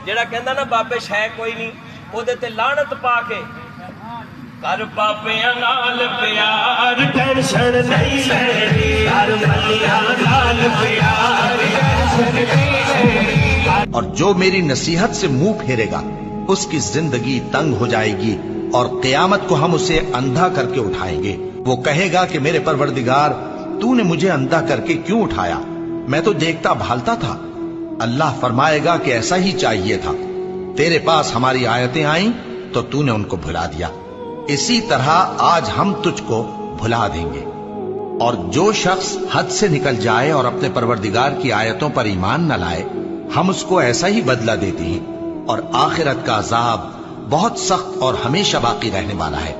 جڑا کہندا نا بابے شے کوئی نہیں او دے تے لعنت پا کے کر بابیاں نال پیار ٹینشن نہیں لیندی کر ملیاں نال پیار ٹینشن نہیں لیندی۔ اور جو میری نصیحت سے منہ پھیرے گا اس کی زندگی تنگ ہو جائے گی، اور قیامت کو ہم اسے اندھا کر کے اٹھائیں گے۔ وہ کہے گا کہ میرے پروردگار تو نے مجھے اندھا کر کے کیوں اٹھایا؟ میں تو دیکھتا بھالتا تھا۔ اللہ فرمائے گا کہ ایسا ہی چاہیے تھا، تیرے پاس ہماری آیتیں آئیں تو تو نے ان کو بھلا دیا، اسی طرح آج ہم تجھ کو بھلا دیں گے۔ اور جو شخص حد سے نکل جائے اور اپنے پروردگار کی آیتوں پر ایمان نہ لائے، ہم اس کو ایسا ہی بدلہ دیتے ہیں، اور آخرت کا عذاب بہت سخت اور ہمیشہ باقی رہنے والا ہے۔